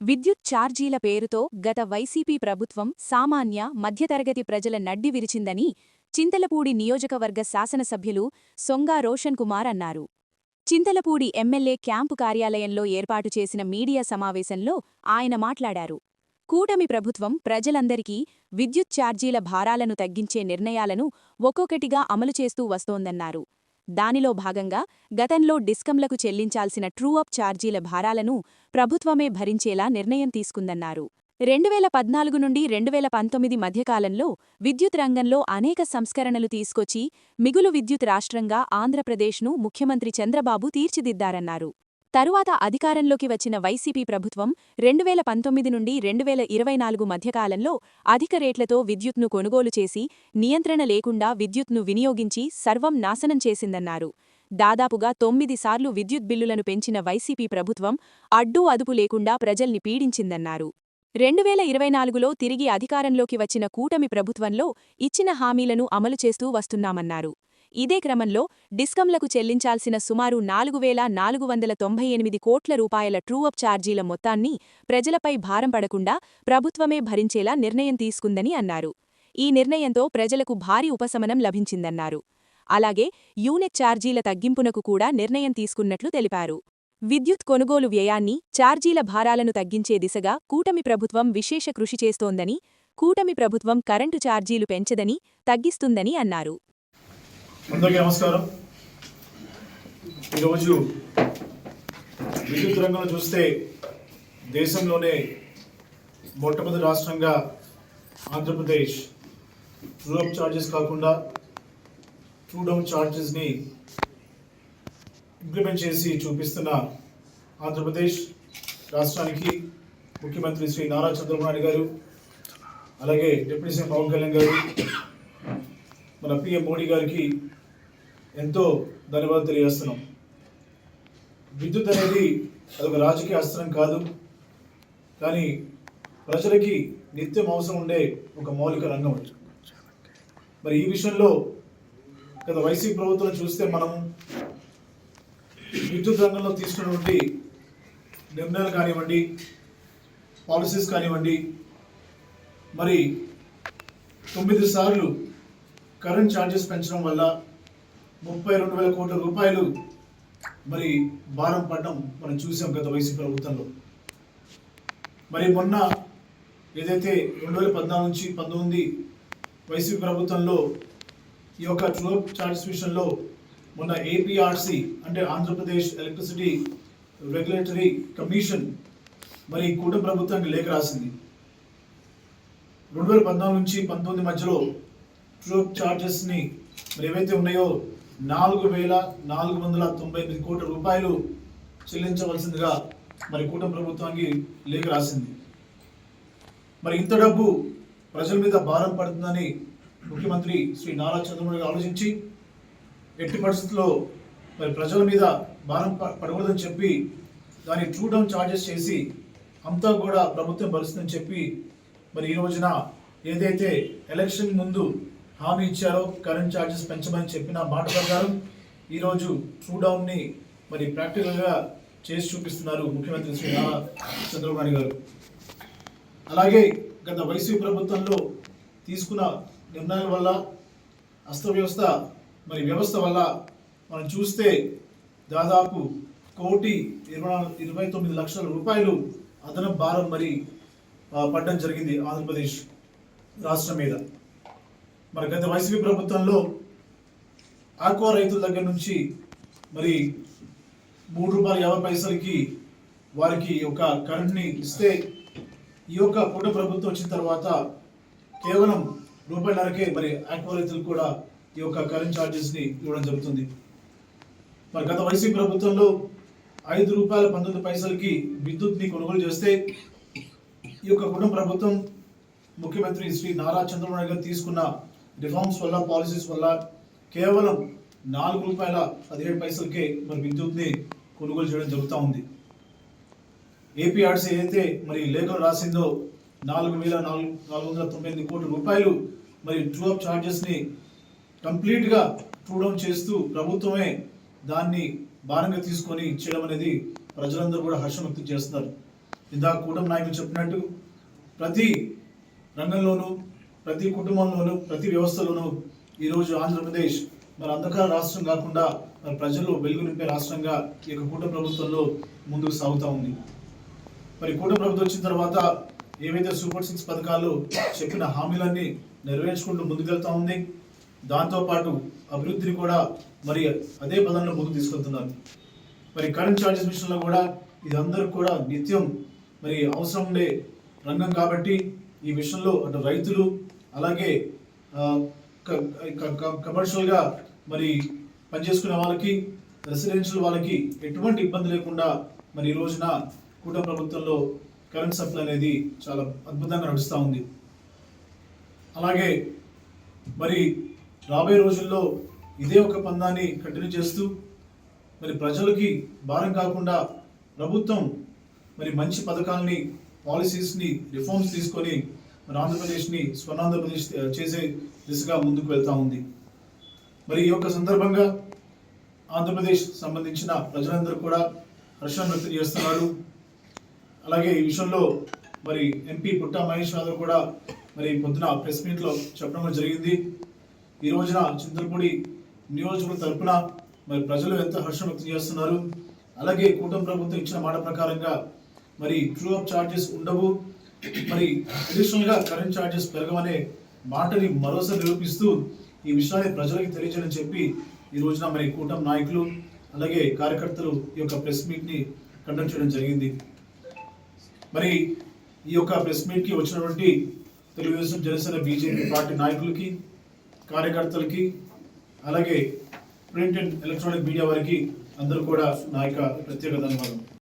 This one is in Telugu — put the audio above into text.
విద్యుత్ ఛార్జీల పేరుతో గత వైసీపీ ప్రభుత్వం సామాన్య, మధ్యతరగతి ప్రజల నడ్డి విరిచిందని చింతలపూడి నియోజకవర్గ శాసనసభ్యులు సొంగా రోషన్ కుమార్ అన్నారు. చింతలపూడి ఎమ్మెల్యే క్యాంపు కార్యాలయంలో ఏర్పాటు చేసిన మీడియా సమావేశంలో ఆయన మాట్లాడారు. కూటమి ప్రభుత్వం ప్రజలందరికీ విద్యుత్ ఛార్జీల భారాలను తగ్గించే నిర్ణయాలను ఒక్కొక్కటిగా అమలు చేస్తూ వస్తోందన్నారు. దానిలో భాగంగా గతంలో డిస్కంలకు చెల్లించాల్సిన ట్రూ అప్ ఛార్జీల భారాలను ప్రభుత్వమే భరించేలా నిర్ణయం తీసుకుందన్నారు. 2014 నుండి 2019 మధ్యకాలంలో విద్యుత్ రంగంలో అనేక సంస్కరణలు తీసుకొచ్చి మిగులు విద్యుత్ రాష్ట్రంగా ఆంధ్రప్రదేశ్ను ముఖ్యమంత్రి చంద్రబాబు తీర్చిదిద్దారన్నారు. తరువాత అధికారంలోకి వచ్చిన వైసీపీ ప్రభుత్వం 2019 నుండి 2024 మధ్యకాలంలో అధిక రేట్లతో విద్యుత్ను కొనుగోలు చేసి నియంత్రణ లేకుండా విద్యుత్ను వినియోగించి సర్వం నాశనం చేసిందన్నారు. దాదాపుగా 9 సార్లు విద్యుత్ బిల్లులను పెంచిన వైసీపీ ప్రభుత్వం అడ్డూ అదుపు లేకుండా ప్రజల్ని పీడించిందన్నారు. 2024లో తిరిగి అధికారంలోకి వచ్చిన కూటమి ప్రభుత్వంలో ఇచ్చిన హామీలను అమలు చేస్తూ వస్తున్నామన్నారు. ఇదే క్రమంలో డిస్కంలకు చెల్లించాల్సిన సుమారు 4,498 కోట్ల రూపాయల ట్రూ అప్ ఛార్జీల మొత్తాన్ని ప్రజలపై భారం పడకుండా ప్రభుత్వమే భరించేలా నిర్ణయం తీసుకుందని అన్నారు. ఈ నిర్ణయంతో ప్రజలకు భారీ ఉపశమనం లభించిందన్నారు. అలాగే యూనిట్ ఛార్జీల తగ్గింపునకు కూడా నిర్ణయం తీసుకున్నట్లు తెలిపారు. విద్యుత్ కొనుగోలు వ్యయాన్ని, ఛార్జీల భారాలను తగ్గించే దిశగా కూటమి ప్రభుత్వం విశేష కృషి చేస్తోందని, కూటమి ప్రభుత్వం కరెంటు ఛార్జీలు పెంచదని, తగ్గిస్తుందని అన్నారు. అందరికీ నమస్కారం. ఈరోజు విద్యుత్ రంగంలో చూస్తే దేశంలోనే మొట్టమొదటి రాష్ట్రంగా ఆంధ్రప్రదేశ్ ట్రూ అప్ ఛార్జెస్ కాకుండా ట్రూ డౌన్ ఛార్జెస్ని ఇంప్లిమెంట్ చేసి చూపిస్తున్న ఆంధ్రప్రదేశ్ రాష్ట్రానికి ముఖ్యమంత్రి శ్రీ నారా చంద్రబాబు నాయుడు గారు, అలాగే డిప్యూటీ సీఎం పవన్ కళ్యాణ్ గారు, మన పిఎం మోడీ గారికి ఎంతో ధన్యవాదాలు తెలియజేస్తున్నాం. విద్యుత్ అనేది అదొక రాజకీయ అస్త్రం కాదు, కానీ ప్రజలకి నిత్యం అవసరం ఉండే ఒక మౌలిక రంగం. మరి ఈ విషయంలో గత వైసీపీ ప్రభుత్వం చూస్తే మనం విద్యుత్ రంగంలో తీసుకున్నటువంటి నిర్ణయాలు కానివ్వండి, పాలసీస్ కానివ్వండి, మరి 9 సార్లు కరెంట్ ఛార్జెస్ పెంచడం వల్ల 32,000 కోట్ల రూపాయలు మరి భారం పడడం మనం చూసాం గత వైసీపీ ప్రభుత్వంలో. మరి మొన్న ఏదైతే 2014 నుంచి 19 వైసీపీ ప్రభుత్వంలో ఈ యొక్క ట్రూ అప్ ఛార్జెస్ విషయంలో మొన్న ఏపీఆర్సీ అంటే ఆంధ్రప్రదేశ్ ఎలక్ట్రిసిటీ రెగ్యులేటరీ కమిషన్ మరి కూటమి ప్రభుత్వానికి లేఖ రాసింది. 2014 నుంచి 19 మధ్యలో ట్రూ అప్ ఛార్జెస్ని మరి ఏవైతే ఉన్నాయో 4,498 కోట్ల రూపాయలు చెల్లించవలసిందిగా మరి కూటమి ప్రభుత్వానికి లేఖ రాసింది. మరి ఇంత డబ్బు ప్రజల మీద భారం పడుతుందని ముఖ్యమంత్రి శ్రీ నారా చంద్రబాబు నాయుడు ఆలోచించి ఎట్టి పరిస్థితుల్లో మరి ప్రజల మీద భారం పడకూడదని చెప్పి దాన్ని ట్రూ డౌన్ ఛార్జెస్ చేసి అంతా కూడా ప్రభుత్వం భరిస్తుందని చెప్పి మరి ఈ రోజున ఏదైతే ఎలక్షన్ ముందు హామీ ఇచ్చారో కరెంట్ ఛార్జెస్ పెంచమని చెప్పిన మాట ప్రకారం ఈరోజు ట్రూ డౌన్ని మరి ప్రాక్టికల్గా చేసి చూపిస్తున్నారు ముఖ్యమంత్రి శ్రీ నారా చంద్రబాబు నాయుడు గారు. అలాగే గత వైసీపీ ప్రభుత్వంలో తీసుకున్న నిర్ణయాల వల్ల అస్తవ్యవస్థ మరి వ్యవస్థ వల్ల మనం చూస్తే దాదాపు 1,29 లక్షల రూపాయలు అదనపు భారం మరి పడడం జరిగింది ఆంధ్రప్రదేశ్ రాష్ట్రం మీద. మరి గత వైసీపీ ప్రభుత్వంలో ఆక్వా రైతుల దగ్గర నుంచి మరి ₹3.50 వారికి ఒక కరెంట్ని ఇస్తే ఈ యొక్క కూటమి ప్రభుత్వం వచ్చిన తర్వాత కేవలం ₹1.5కే మరి ఆక్వా రైతులు కూడా ఈ యొక్క కరెంట్ ఛార్జెస్ని ఇవ్వడం జరుగుతుంది. మరి గత వైసీపీ ప్రభుత్వంలో ₹5.19 విద్యుత్ని కొనుగోలు చేస్తే ఈ యొక్క కుటుంబ ప్రభుత్వం ముఖ్యమంత్రి శ్రీ నారా చంద్రబాబు నాయుడు గారు తీసుకున్న రిఫార్మ్స్ వల్ల, పాలసీస్ వల్ల కేవలం ₹4.17కే మరి విద్యుత్ని కొనుగోలు చేయడం జరుగుతూ ఉంది. ఏపీఆర్సీ ఏదైతే మరి లేఖలు రాసిందో 4,498 కోట్ల రూపాయలు మరి ట్రూ అప్ ఛార్జెస్ని కంప్లీట్గా ట్రూ డౌన్ చేస్తూ ప్రభుత్వమే దాన్ని భారంగా తీసుకొని చేయడం అనేది ప్రజలందరూ కూడా హర్షం వ్యక్తం చేస్తున్నారు. ఇందాక కూటమి నాయకులు చెప్పినట్టు ప్రతి రంగంలోనూ, ప్రతి కుటుంబంలోనూ, ప్రతి వ్యవస్థలోనూ ఈరోజు ఆంధ్రప్రదేశ్ మరి అంధకార రాష్ట్రం కాకుండా మరి ప్రజలు వెలుగు నింపే రాష్ట్రంగా ఈ యొక్క కూటమి ప్రభుత్వంలో ముందుకు సాగుతూ ఉంది. మరి కూటమి ప్రభుత్వం వచ్చిన తర్వాత ఏవైతే సూపర్ 6 పథకాలు చెప్పిన హామీలన్నీ నెరవేర్చుకుంటూ ముందుకెళ్తా ఉంది. దాంతోపాటు అభివృద్ధిని కూడా మరి అదే పదంలో ముందుకు తీసుకెళ్తున్నారు. మరి కరెంట్ ఛార్జెస్ విషయంలో కూడా ఇది అందరికి కూడా నిత్యం మరి అవసరం ఉండే రంగం కాబట్టి ఈ విషయంలో అటు రైతులు అలాగే కమర్షియల్గా మరి పనిచేసుకునే వాళ్ళకి, రెసిడెన్షియల్ వాళ్ళకి ఎటువంటి ఇబ్బంది లేకుండా మరి ఈ రోజున కూటమి ప్రభుత్వంలో కరెంట్ సప్లై అనేది చాలా అద్భుతంగా నడుస్తూ ఉంది. అలాగే మరి రాబోయే రోజుల్లో ఇదే ఒక పందాన్ని కంటిన్యూ చేస్తూ మరి ప్రజలకి భారం కాకుండా ప్రభుత్వం మరి మంచి పథకాలని, పాలసీస్ని, రిఫార్మ్స్ తీసుకొని మరి ఆంధ్రప్రదేశ్ని స్వర్ణాంధ్రప్రదేశ్ చేసే దిశగా ముందుకు వెళ్తూ ఉంది. మరి ఈ యొక్క సందర్భంగా ఆంధ్రప్రదేశ్ సంబంధించిన ప్రజలందరూ కూడా హర్షాన్ని వ్యక్తం చేస్తున్నారు. అలాగే ఈ విషయంలో మరి ఎంపీ పుట్టా మహేష్ యాదవ్ కూడా మరి పొద్దున ప్రెస్ మీట్లో చెప్పడం జరిగింది. ఈ రోజున చింతలపూడి నియోజకవర్గం తరఫున మరి ప్రజలు ఎంత హర్షం వ్యక్తం చేస్తున్నారు. అలాగే కూటమి ప్రభుత్వం ఇచ్చిన మాట ప్రకారంగా మరి ట్రూ అప్ ఛార్జెస్ ఉండవు, మరి అడిషనల్గా కరెంట్ ఛార్జెస్ పెరగమనే మాటని మరోసారి నిరూపిస్తూ ఈ విషయాన్ని ప్రజలకు తెలియజేయని చెప్పి ఈ రోజున మరి కూటమి నాయకులు అలాగే కార్యకర్తలు ఈ యొక్క ప్రెస్ మీట్ని కండక్ట్ చేయడం జరిగింది. మరి ఈ యొక్క ప్రెస్ మీట్కి వచ్చినటువంటి తెలుగుదేశం, జనసేన, బీజేపీ పార్టీ నాయకులకి, కార్యకర్తలకి అలాగే ప్రింట్ అండ్ ఎలక్ట్రానిక్ మీడియా వారికి అందరూ కూడా నా యొక్క ప్రత్యేక ధన్యవాదాలు.